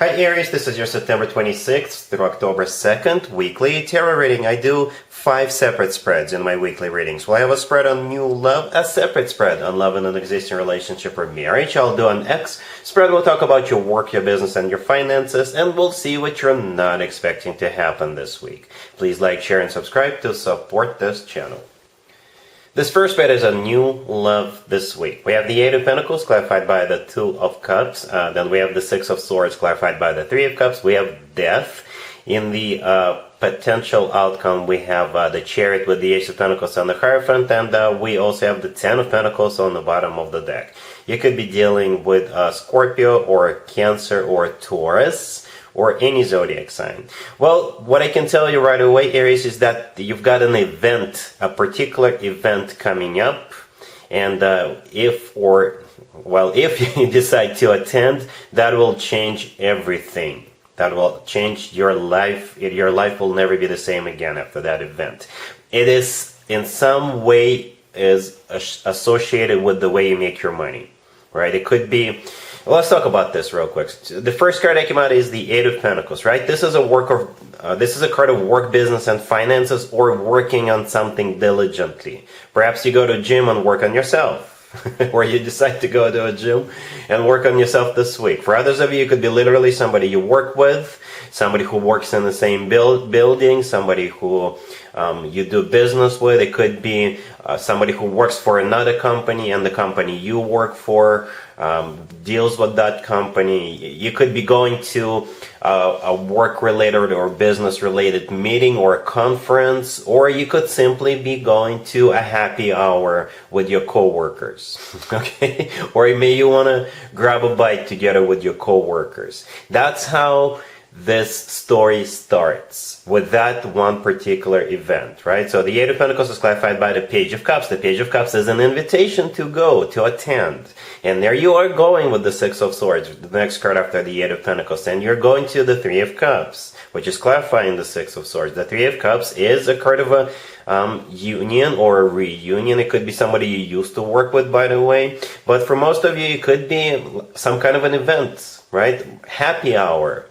Hi Aries, this is your September 26th through October 2nd weekly tarot reading. I do 5 separate spreads in my weekly readings. Well, I have a spread on new love, a separate spread on love in an existing relationship or marriage. I'll do an X spread. We'll talk about your work, your business, and your finances, and we'll see what you're not expecting to happen this week. Please like, share, and subscribe to support this channel. This first spread is a new love this week. We have the Eight of Pentacles clarified by the Two of Cups. Then we have the Six of Swords clarified by the Three of Cups. We have Death. In the potential outcome, we have the Chariot with the Ace of Pentacles on the Hierophant. And we also have the Ten of Pentacles on the bottom of the deck. You could be dealing with Scorpio or Cancer or Taurus, or any zodiac sign. Well, what I can tell you right away, Aries, is that you've got an event, a particular event coming up, and if you decide to attend, that will change everything. That will change your life. Your life will never be the same again after that event. It is in some way associated with the way you make your money, right? It could be. Let's talk about this real quick. The first card that came out is the Eight of Pentacles, right? This is a card of work, business, and finances, or working on something diligently. Perhaps you go to a gym and work on yourself, or you decide to go to a gym and work on yourself this week. For others of you, it could be literally somebody you work with, somebody who works in the same building, somebody who you do business with. It could be somebody who works for another company, and the company you work for deals with that company. You could be going to a work-related or business-related meeting or a conference, or you could simply be going to a happy hour with your coworkers, okay? Or maybe you want to grab a bite together with your coworkers. That's how this story starts, with that one particular event, right? So the Eight of Pentacles is clarified by the Page of Cups. The Page of Cups is an invitation to go, to attend. And there you are going with the Six of Swords, the next card after the Eight of Pentacles. And you're going to the Three of Cups, which is clarifying the Six of Swords. The Three of Cups is a card of a union or a reunion. It could be somebody you used to work with, by the way. But for most of you, it could be some kind of an event, right? Happy hour.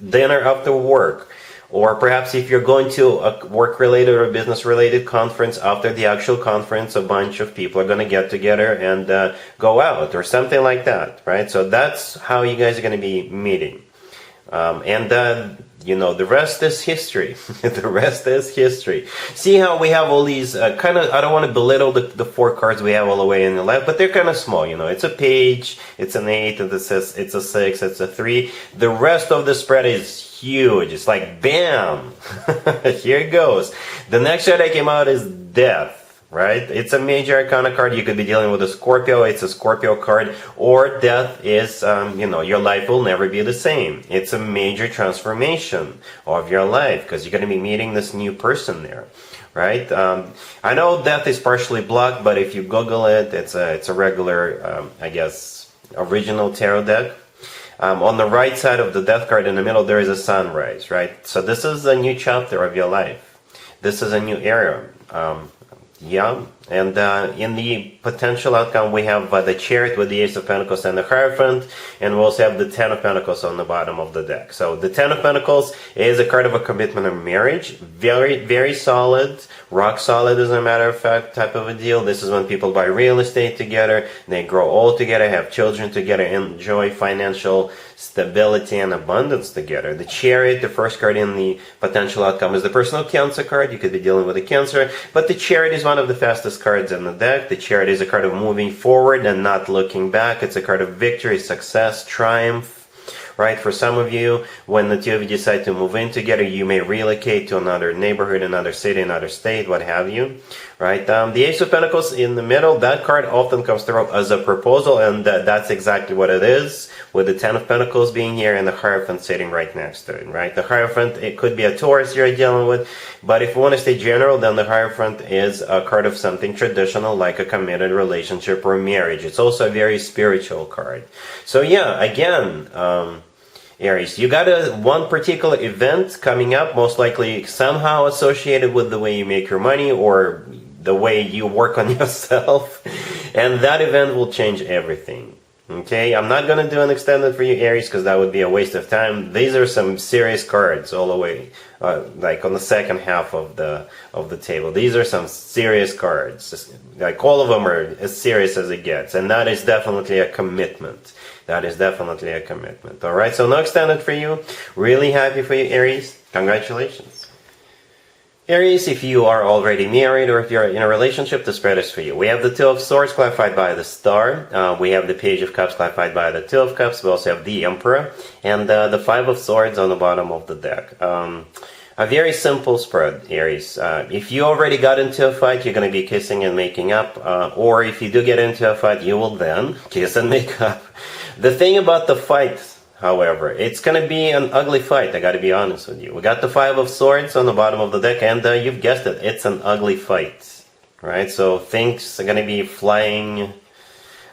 Dinner after work, or perhaps if you're going to a work-related or business-related conference, after the actual conference, a bunch of people are going to get together and go out, or something like that, right? So that's how you guys are going to be meeting. The rest is history. The rest is history. See how we have all these I don't want to belittle the 4 cards we have all the way in the left, but they're kind of small. It's a page, it's an 8, and it says it's a 6, it's a 3. The rest of the spread is huge. It's like, bam! Here it goes. The next card that came out is Death. Right? It's a major arcana card. You could be dealing with a Scorpio. It's a Scorpio card. Or Death is, your life will never be the same. It's a major transformation of your life because you're going to be meeting this new person there. Right? I know Death is partially blocked, but if you Google it, it's a regular, original tarot deck. On the right side of the Death card in the middle, there is a sunrise, right? So this is a new chapter of your life. This is a new era. And in the potential outcome, we have the Chariot with the Ace of Pentacles and the Hierophant, and we also have the Ten of Pentacles on the bottom of the deck. So the Ten of Pentacles is a card of a commitment or marriage. Very, very solid, rock solid as a matter of fact type of a deal. This is when people buy real estate together, they grow old together, have children together, enjoy financial stability and abundance together. The Chariot, the first card in the potential outcome, is the personal Cancer card. You could be dealing with a Cancer, but the Chariot is one of the fastest cards in the deck. The Chariot is a card of moving forward and not looking back. It's a card of victory, success, triumph. Right? For some of you, when the two of you decide to move in together, you may relocate to another neighborhood, another city, another state, what have you. Right? The Ace of Pentacles in the middle, that card often comes through as a proposal, and that's exactly what it is, with the Ten of Pentacles being here and the Hierophant sitting right next to it. Right? The Hierophant, it could be a Taurus you're dealing with, but if you want to stay general, then the Hierophant is a card of something traditional, like a committed relationship or marriage. It's also a very spiritual card. So yeah, again, Aries, you got one particular event coming up, most likely somehow associated with the way you make your money or the way you work on yourself, and that event will change everything. Okay, I'm not gonna do an extended for you, Aries, because that would be a waste of time. These are some serious cards all the way, like on the second half of the table. These are some serious cards. Like all of them are as serious as it gets, and that is definitely a commitment. That is definitely a commitment. All right, so no extended for you. Really happy for you, Aries. Congratulations. Aries, if you are already married or if you're in a relationship, the spread is for you. We have the Two of Swords clarified by the Star. We have the Page of Cups clarified by the Two of Cups. We also have the Emperor and the Five of Swords on the bottom of the deck. A very simple spread, Aries. If you already got into a fight, you're going to be kissing and making up. Or if you do get into a fight, you will then kiss and make up. The thing about the fight, however, it's going to be an ugly fight, I got to be honest with you. We got the Five of Swords on the bottom of the deck, and you've guessed it, it's an ugly fight. Right? So things are going to be flying,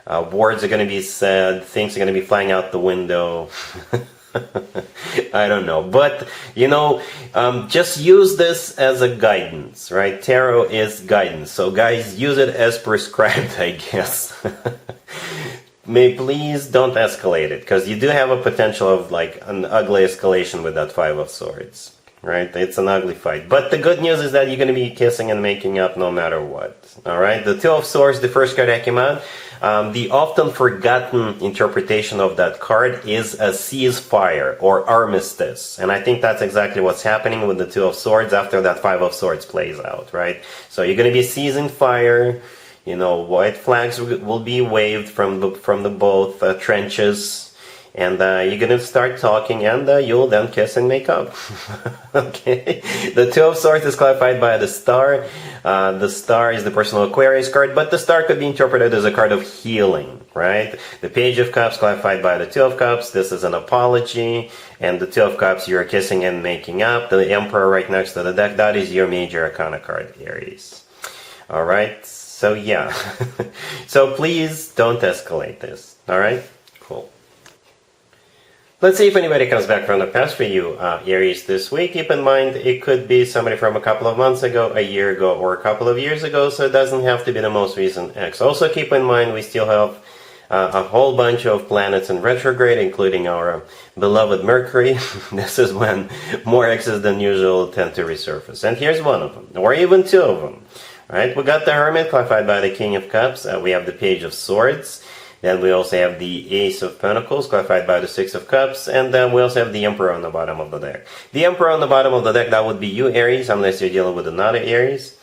words are going to be said, things are going to be flying out the window. I don't know. But, just use this as a guidance, right? Tarot is guidance. So guys, use it as prescribed, I guess. Please don't escalate it, because you do have a potential of like an ugly escalation with that Five of Swords, right? It's an ugly fight. But the good news is that you're going to be kissing and making up no matter what, all right? The Two of Swords, the first card that came out, the often forgotten interpretation of that card is a ceasefire or armistice. And I think that's exactly what's happening with the Two of Swords after that Five of Swords plays out, right? So you're going to be ceasing fire. White flags will be waved from the both trenches, and you're gonna start talking, and you'll then kiss and make up. Okay, the Two of Swords is clarified by the Star. The Star is the personal Aquarius card, but the Star could be interpreted as a card of healing, right? The Page of Cups clarified by the Two of Cups. This is an apology, and the Two of Cups, you're kissing and making up. The Emperor right next to the deck, that is your major arcana card, Aries. All right. So yeah, so please don't escalate this, all right? Cool. Let's see if anybody comes back from the past for you, Aries, this week. Keep in mind, it could be somebody from a couple of months ago, a year ago, or a couple of years ago, so it doesn't have to be the most recent ex. Also keep in mind, we still have a whole bunch of planets in retrograde, including our beloved Mercury. This is when more exes than usual tend to resurface. And here's one of them, or even two of them. Right, we got the Hermit clarified by the King of Cups. We have the Page of Swords. Then we also have the Ace of Pentacles clarified by the Six of Cups. And then we also have the Emperor on the bottom of the deck. The Emperor on the bottom of the deck, that would be you, Aries, unless you're dealing with another Aries.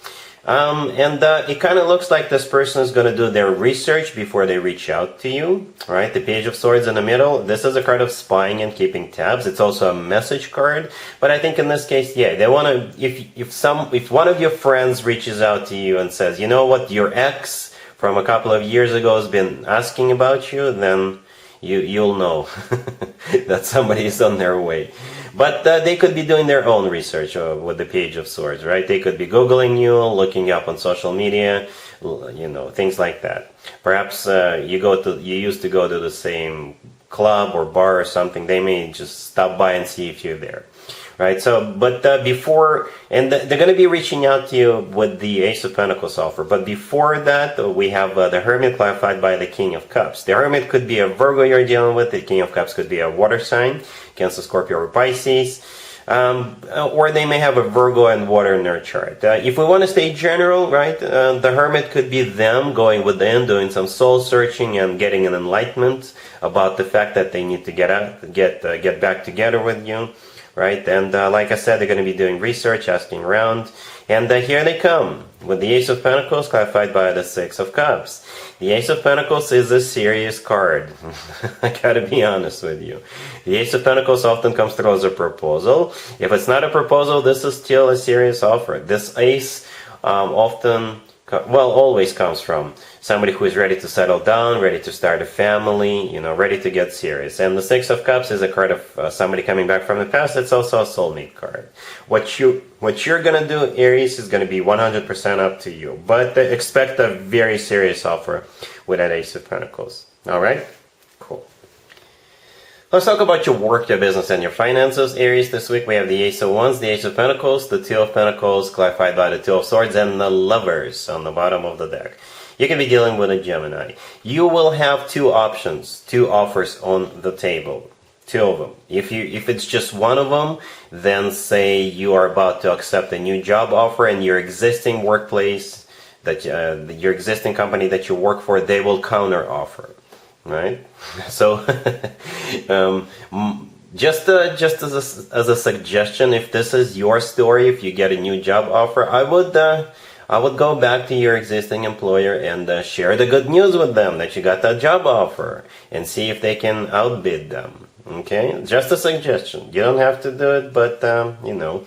It kind of looks like this person is going to do their research before they reach out to you, right? The Page of Swords in the middle. This is a card of spying and keeping tabs. It's also a message card, but I think in this case, yeah, they want to. If one of your friends reaches out to you and says, you know what, your ex from a couple of years ago has been asking about you, then you'll know that somebody is on their way. But they could be doing their own research with the Page of Swords, right? They could be Googling you, looking you up on social media, things like that. Perhaps you used to go to the same club or bar or something. They may just stop by and see if you're there, right? So, but before, and they're going to be reaching out to you with the Ace of Pentacles offer. But before that, we have the Hermit clarified by the King of Cups. The Hermit could be a Virgo you're dealing with. The King of Cups could be a water sign, Cancer, Scorpio, or Pisces. Or they may have a Virgo and water in their chart. If we want to stay general, right, the Hermit could be them going within, doing some soul searching and getting an enlightenment about the fact that they need to get back together with you. Right, and like I said, they're going to be doing research, asking around, and here they come with the Ace of Pentacles clarified by the Six of Cups. The Ace of Pentacles is a serious card. I gotta be honest with you. The Ace of Pentacles often comes through as a proposal. If it's not a proposal, this is still a serious offer. This Ace always comes from somebody who is ready to settle down, ready to start a family, ready to get serious. And the Six of Cups is a card of somebody coming back from the past. It's also a soulmate card. What you're gonna do, Aries, is gonna be 100% up to you. But expect a very serious offer with that Ace of Pentacles. All right, cool. Let's talk about your work, your business, and your finances, Aries. This week we have the Ace of Wands, the Ace of Pentacles, the Two of Pentacles, clarified by the Two of Swords, and the Lovers on the bottom of the deck. You can be dealing with a Gemini. You will have two options, two offers on the table. Two of them. If it's just one of them, then say you are about to accept a new job offer and your existing workplace, that your existing company that you work for, they will counter offer, right? So just as a suggestion, if this is your story, if you get a new job offer, I would go back to your existing employer and share the good news with them that you got that job offer and see if they can outbid them. Okay, just a suggestion. You don't have to do it, but you know,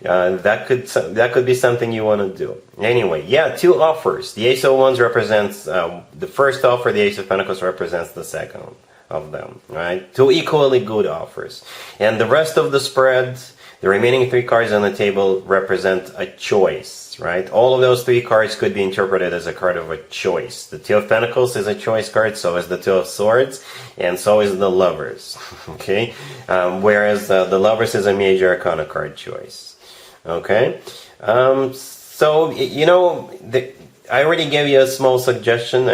that could be something you want to do. Anyway, yeah, two offers. The Ace of Wands represents the first offer. The Ace of Pentacles represents the second of them. Right, two equally good offers, and the rest of the spreads. The remaining three cards on the table represent a choice, right? All of those three cards could be interpreted as a card of a choice. The Two of Pentacles is a choice card, so is the Two of Swords, and so is the Lovers, okay? Whereas the Lovers is a major arcana card choice, okay? So, you know, I already gave you a small suggestion,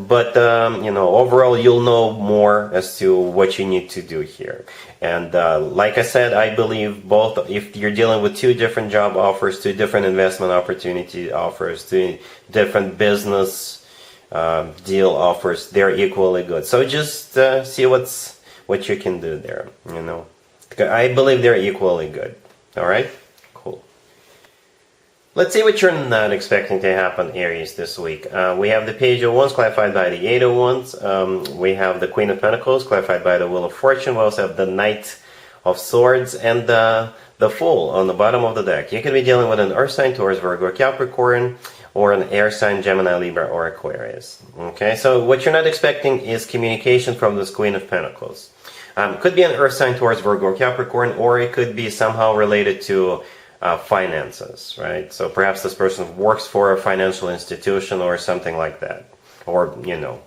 but you know, overall you'll know more as to what you need to do here. And like I said, I believe both, if you're dealing with two different job offers, two different investment opportunity offers, two different business deal offers, they're equally good. So just see what you can do there, you know. I believe they're equally good. All right? Cool. Let's see what you're not expecting to happen, Aries, this week. We have the Page of Wands clarified by the Eight of Wands. We have the Queen of Pentacles clarified by the Wheel of Fortune. We also have the Knight of Swords and the Fool on the bottom of the deck. You could be dealing with an Earth sign, Taurus, Virgo, Capricorn, or an Air sign, Gemini, Libra, or Aquarius. Okay, so what you're not expecting is communication from this Queen of Pentacles. Could be an Earth sign, Taurus, Virgo, Capricorn, or it could be somehow related to finances, right? So perhaps this person works for a financial institution or something like that, or you know.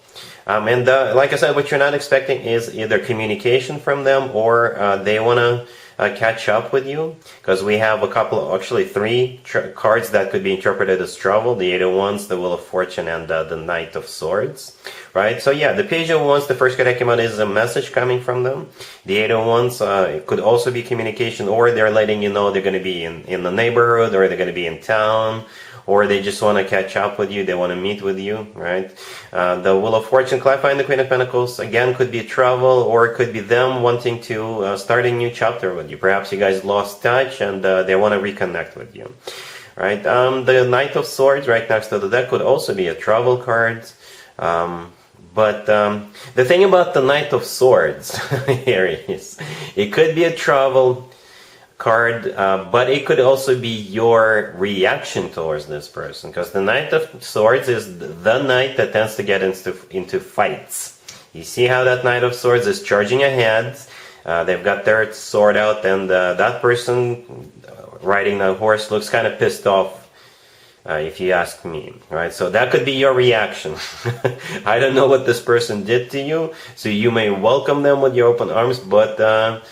And like I said, what you're not expecting is either communication from them or they want to catch up with you, because we have a couple, actually three cards that could be interpreted as travel: the Eight of Wands, the Wheel of Fortune, and the Knight of Swords, right? So yeah, the Page of Wands, the first card that came out, is a message coming from them. The Eight of Wands, it could also be communication, or they're letting you know they're going to be in the neighborhood, or they're going to be in town, or they just want to catch up with you, they want to meet with you, right? The Wheel of Fortune clarifying the Queen of Pentacles, again, could be travel, or it could be them wanting to start a new chapter with you. Perhaps you guys lost touch and they want to reconnect with you, right? The Knight of Swords right next to the deck could also be a travel card. But the thing about the Knight of Swords here is it could be a travel card, but it could also be your reaction towards this person, because the Knight of Swords is the knight that tends to get into fights. You see how that Knight of Swords is charging ahead, they've got their sword out, and that person riding the horse looks kind of pissed off, if you ask me, right? So that could be your reaction. I don't know what this person did to you, so you may welcome them with your open arms, but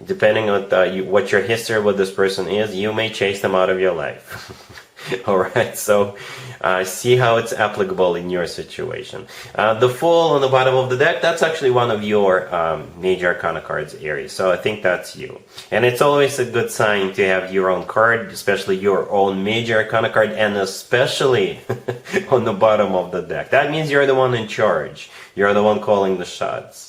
depending on what your history with this person is, you may chase them out of your life. Alright, so see how it's applicable in your situation. The Fool on the bottom of the deck, that's actually one of your major arcana cards, Aries. So I think that's you. And it's always a good sign to have your own card, especially your own major arcana card, and especially on the bottom of the deck. That means you're the one in charge. You're the one calling the shots.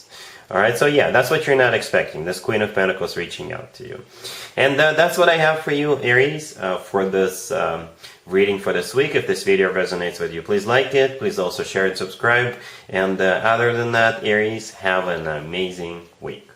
Alright, so yeah, that's what you're not expecting, this Queen of Pentacles reaching out to you. And that's what I have for you, Aries, for this reading for this week. If this video resonates with you, please like it, please also share and subscribe. And other than that, Aries, have an amazing week.